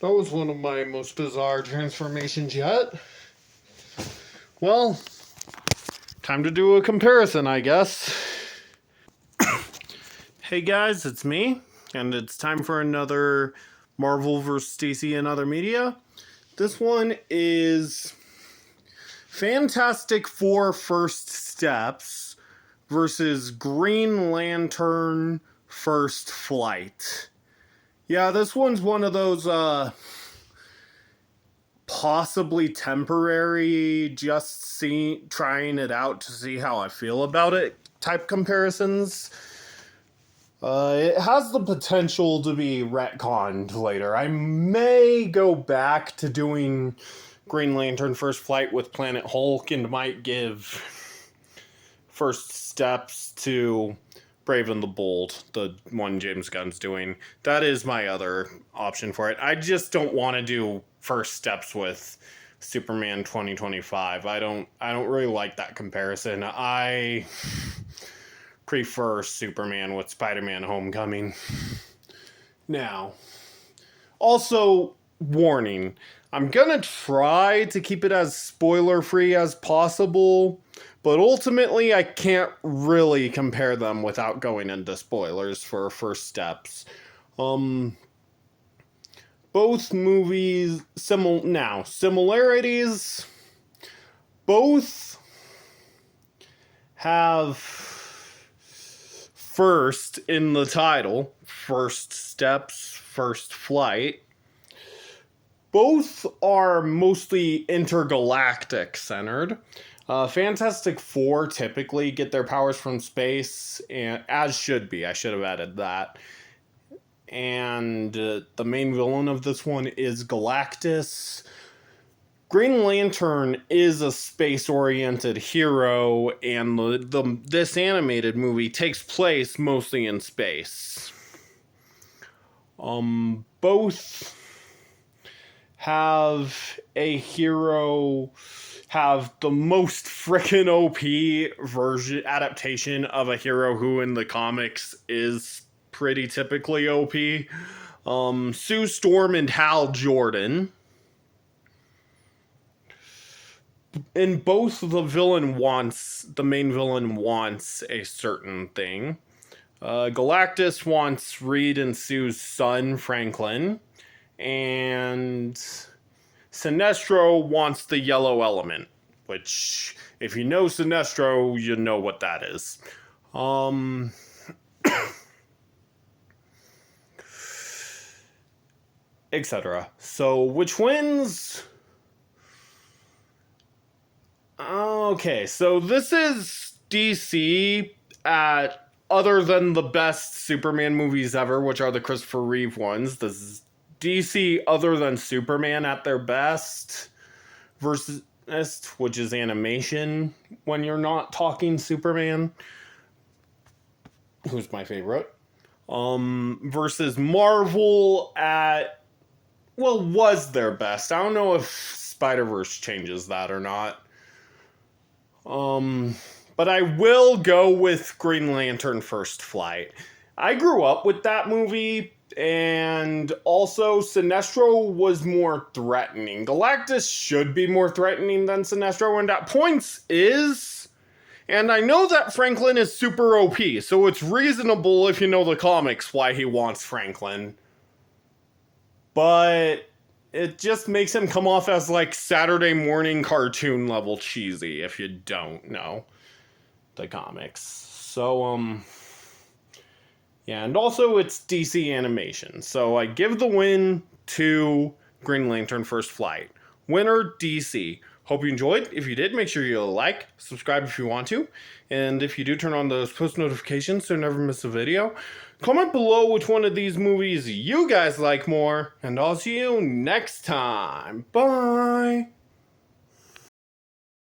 That was one of my most bizarre transformations yet. Well, time to do a comparison, I guess. Hey guys, it's me, and it's time for another Marvel vs. DC and Other Media. This one is Fantastic Four First Steps versus Green Lantern First Flight. Yeah, this one's one of those possibly temporary, just trying it out to see how I feel about it type comparisons. It has the potential to be retconned later. I may go back to doing Green Lantern First Flight with Planet Hulk and might give First Steps to Brave and the Bold, the one James Gunn's doing. That is my other option for it. I just don't want to do First Steps with Superman 2025. I don't really like that comparison. I prefer Superman with Spider-Man Homecoming. Now, also, warning, I'm gonna try to keep it as spoiler-free as possible, but ultimately I can't really compare them without going into spoilers for First Steps. Both movies, similarities, both have first in the title, First Steps, First Flight. Both are mostly intergalactic centered. Fantastic Four typically get their powers from space, and as should be. I should have added that. And the main villain of this one is Galactus. Green Lantern is a space-oriented hero, and this animated movie takes place mostly in space. Both have a hero have the most frickin' OP adaptation of a hero who in the comics is pretty typically OP. Sue Storm and Hal Jordan. In both, the main villain wants a certain thing. Galactus wants Reed and Sue's son, Franklin. And Sinestro wants the yellow element, which, if you know Sinestro, you know what that is. Etc. So, which wins? Okay, so this is DC at, other than the best Superman movies ever, which are the Christopher Reeve ones, this is DC other than Superman at their best, versus, which is animation when you're not talking Superman, who's my favorite, versus Marvel at, well, was their best. I don't know if Spider-Verse changes that or not. But I will go with Green Lantern First Flight. I grew up with that movie, and also Sinestro was more threatening. Galactus should be more threatening than Sinestro, and at points is. And I know that Franklin is super OP, so it's reasonable if you know the comics why he wants Franklin. But it just makes him come off as like Saturday morning cartoon level cheesy if you don't know the comics. So, yeah, and also it's DC animation. So I give the win to Green Lantern First Flight. Winner, DC. Hope you enjoyed. If you did, make sure you like, subscribe if you want to. And if you do, turn on those post notifications so you never miss a video. Comment below which one of these movies you guys like more. And I'll see you next time. Bye!